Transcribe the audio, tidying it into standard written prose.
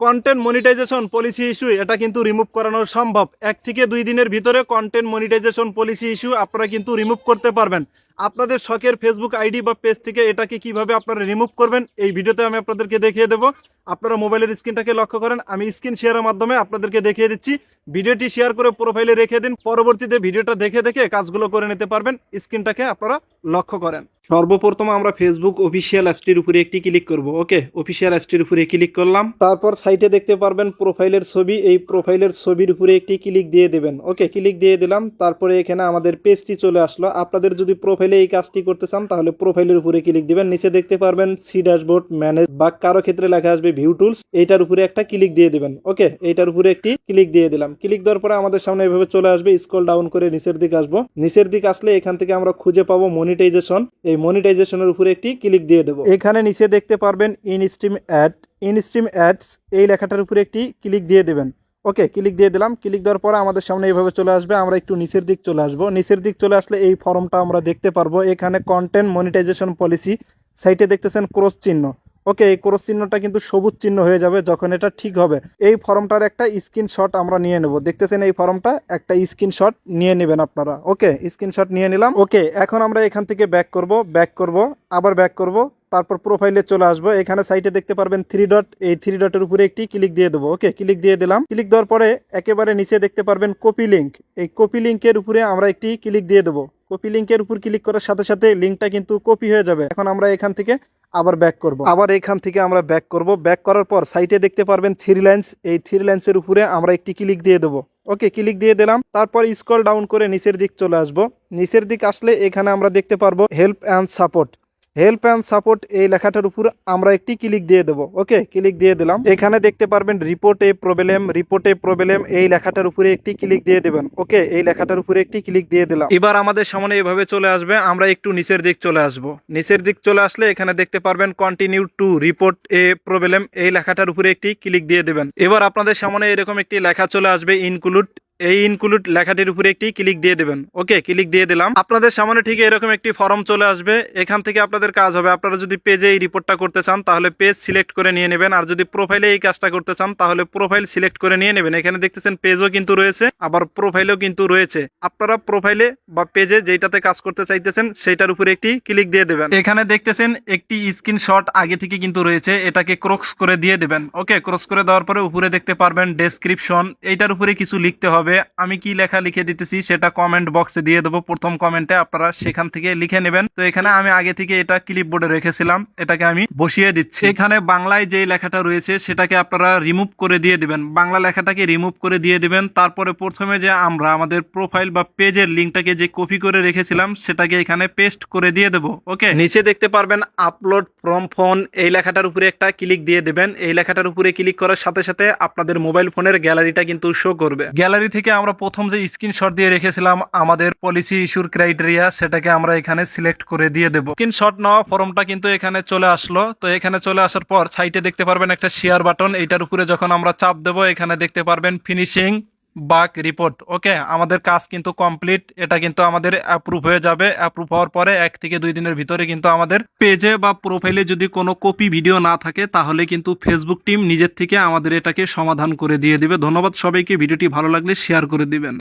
Content monetization policy issue এটা কিন্তু remove করানো সম্ভব। 1 থেকে 2 দিনের ভিতরে কন্টেন্ট মনিটাইজেশন পলিসি ইস্যু আপনারা কিন্তু রিমুভ করতে পারবেন। আপনাদের শখের ফেসবুক আইডি বা পেজ থেকে এটাকে কিভাবে আপনারা রিমুভ করবেন এই ভিডিওতে আমি আপনাদেরকে দেখিয়ে দেবো। আপনারা মোবাইলের স্ক্রিনটাকে লক্ষ্য করেন, আমি স্ক্রিন শেয়ারের মাধ্যমে আপনাদেরকে দেখিয়ে দিচ্ছি। ভিডিওটি শেয়ার করে প্রোফাইলে রেখে দিন, পরবর্তীতে ভিডিওটা দেখে দেখে কাজগুলো করে নিতে পারবেন। স্ক্রিনটাকে আপনারা লক্ষ্য করেন। সর্বপ্রথম আমরা ফেসবুক অফিসিয়াল অ্যাপসটির উপরে একটি ক্লিক করব। ওকে, অফিসিয়াল অ্যাপসটির উপরে ক্লিক করলাম। তারপর সাইটে দেখতে পারবেন প্রোফাইলের ছবি, এই প্রোফাইলের ছবির উপরে একটি ক্লিক দিয়ে দেবেন। ওকে, ক্লিক দিয়ে দিলাম। তারপরে এখানে আমাদের পেজটি চলে আসলো। আপনাদের যদি প্রোফাইলে এই কাজটি করতে চান তাহলে প্রোফাইলের উপরে ক্লিক দিবেন। নিচে দেখতে পারবেন সি ড্যাশবোর্ড ম্যানেজ বা কারো ক্ষেত্রে লেখা আসবে ভিউ টুলস, এইটার উপরে একটা ক্লিক দিয়ে দিবেন। ওকে, এইটার উপরে একটি ক্লিক দিয়ে দিলাম। ক্লিক দেওয়ার পরে আমাদের সামনে এভাবে চলে আসবে। স্ক্রল ডাউন করে নিচের দিকে আসবো। নিচের দিকে আসলে এখান থেকে আমরা খুঁজে পাবো মনিটাইজেশন। এই মনিটাইজেশনের উপরে একটি ক্লিক দিয়ে দেবো। এখানে নিচে দেখতে পারবেন ইনস্ট্রিম অ্যাডস, এই লেখাটার উপরে একটি ক্লিক দিয়ে দেবেন। ওকে, ক্লিক দিয়ে দিলাম। ক্লিক দেওয়ার পরে আমাদের সামনে এইভাবে চলে আসবে। আমরা একটু নিচের দিক চলে আসবো। নিচের দিক চলে আসলে এই ফর্মটা আমরা দেখতে পারবো। এখানে কন্টেন্ট মনিটাইজেশন পলিসি, সাইটে দেখতেছেন ক্রস চিহ্ন। ওকে, এই ক্রস চিহ্নটা কিন্তু সবুজ চিহ্ন হয়ে যাবে যখন এটা ঠিক হবে। এই ফর্মটার একটা স্ক্রিনশট আমরা নিয়ে নেব। দেখতেছেন এই ফর্মটা, একটা স্ক্রিনশট নিয়ে নেবেন আপনারা। ওকে, স্ক্রিনশট নিয়ে নিলাম। ওকে, এখন আমরা এখান থেকে ব্যাক করব, আবার ব্যাক করব। তারপর প্রোফাইলে চলে আসবো। এখানে সাইটে দেখতে পারবেন 3 ডট, এই 3 ডটের উপরে একটি ক্লিক দিয়ে দেবো। ওকে, ক্লিক দিয়ে দিলাম। ক্লিক দেওয়ার পরে একেবারে নিচে দেখতে পারবেন কপি লিঙ্ক, এই কপি লিঙ্কের উপরে আমরা একটি ক্লিক দিয়ে দেবো। কপি লিঙ্কের উপর ক্লিক করার সাথে সাথে লিঙ্কটা কিন্তু কপি হয়ে যাবে। এখন আমরা এখান থেকে আবার ব্যাক করব। আবার এখান থেকে আমরা ব্যাক করব। ব্যাক করার পর সাইটে দেখতে পারবেন 3 লাইন্স, এই 3 লাইন্সের উপরে আমরা একটি ক্লিক দিয়ে দেবো। ওকে, ক্লিক দিয়ে দিলাম। তারপর স্ক্রল ডাউন করে নিচের দিক চলে আসবো। নিচের দিক আসলে এখানে আমরা দেখতে পারবো হেল্প অ্যান্ড সাপোর্ট, এই লেখাটার উপর আমরা একটি ক্লিক দিয়ে দেবো। ওকে, ক্লিক দিয়ে দিলাম। এখানে দেখতে পারবেন রিপোর্ট এ প্রবলেম, এই লেখাটার উপরে একটি ক্লিক দিয়ে দেবেন। ওকে, এই লেখাটার উপরে একটি ক্লিক দিয়ে দিলাম। এবার আমাদের সামনে এভাবে চলে আসবে। আমরা একটু নিচের দিক চলে আসব। নিচের দিক চলে আসলে এখানে দেখতে পারবেন continue to report A problem, এই লেখাটার উপরে একটি ক্লিক দিয়ে দেবেন। এবার আপনাদের সামনে এরকম একটি লেখা চলে আসবে ইনক্লুড, এই ইনক্লুড লেখাটির উপরে একটি ক্লিক দিয়ে দেবেন। ওকে, ক্লিক দিয়ে দিলাম। আপনাদের সামনে ঠিক এরকম একটি ফর্ম চলে আসবে। এখান থেকে আপনাদের কাজ হবে, আপনারা যদি পেজে এই রিপোর্টটা করতে চান তাহলে পেজ সিলেক্ট করে নিয়ে নেবেন, আর যদি প্রোফাইলে এই কাজটা করতে চান তাহলে প্রোফাইল সিলেক্ট করে নিয়ে নেবেন। এখানে দেখতেছেন পেজও কিন্তু রয়েছে, আবার প্রোফাইলও কিন্তু রয়েছে। আপনারা প্রোফাইলে বা পেজে যেটাতে কাজ করতে চাইতেছেন সেটার উপরে একটি ক্লিক দিয়ে দেবেন। এখানে দেখতেছেন একটি স্ক্রিনশট আগে থেকে কিন্তু রয়েছে, এটাকে ক্রস করে দিয়ে দেবেন। ওকে, ক্রস করে দেওয়ার পরে উপরে দেখতে পারবেন ডেসক্রিপশন, এইটার উপরে কিছু লিখতে হবে। আমি কি লেখা লিখে দিতেছি সেটা কমেন্ট বক্সে দিয়ে দেবো, প্রথম কমেন্টে আপনারা সেখান থেকে লিখে নেবেন। তো এখানে আমি আগে থেকে এটা ক্লিপবোর্ডে রেখেছিলাম, এটাকে আমি বসিয়ে দিচ্ছি। এখানে বাংলায় যে লেখাটা রয়েছে সেটাকে আপনারা রিমুভ করে দিয়ে দিবেন, বাংলা লেখাটাকে রিমুভ করে দিয়ে দিবেন। তারপরে প্রথমে যে আমরা আমাদের প্রোফাইল বা পেজের লিঙ্কটাকে যে কপি করে রেখেছিলাম সেটাকে এখানে পেস্ট করে দিয়ে দেবো। ওকে, নিচে দেখতে পারবেন আপলোড ফ্রম ফোন, এই লেখাটার উপরে একটা ক্লিক দিয়ে দেবেন। এই লেখাটার উপরে ক্লিক করার সাথে সাথে আপনাদের মোবাইল ফোনের গ্যালারিটা কিন্তু শো করবে। গ্যালারি থেকে আমরা প্রথম যে স্ক্রিনশট দিয়ে রেখেছিলাম আমাদের পলিসি ইস্যুর ক্রাইটেরিয়া, সেটাকে আমরা এখানে সিলেক্ট করে দিয়ে দেবো। স্ক্রিনশট নেওয়া ফর্মটা কিন্তু এখানে চলে আসলো। তো এখানে চলে আসার পর সাইটে দেখতে পারবেন একটা শেয়ার বাটন, এইটার উপরে যখন আমরা চাপ দেবো এখানে দেখতে পারবেন ফিনিশিং বাগ রিপোর্ট। ওকে, আমাদের কাজ কিন্তু কমপ্লিট, এটা কিন্তু আমাদের অ্যাপ্রুভ হয়ে যাবে। অ্যাপ্রুভ হওয়ার পরে 1 থেকে 2 দিনের ভিতরে কিন্তু আমাদের পেজে বা প্রোফাইলে যদি কোনো কপি ভিডিও না থাকে তাহলে কিন্তু ফেসবুক টিম নিজের থেকে আমাদের এটাকে সমাধান করে দিয়ে দিবে। ধন্যবাদ সবাইকে, ভিডিওটি ভালো লাগলে শেয়ার করে দিবেন।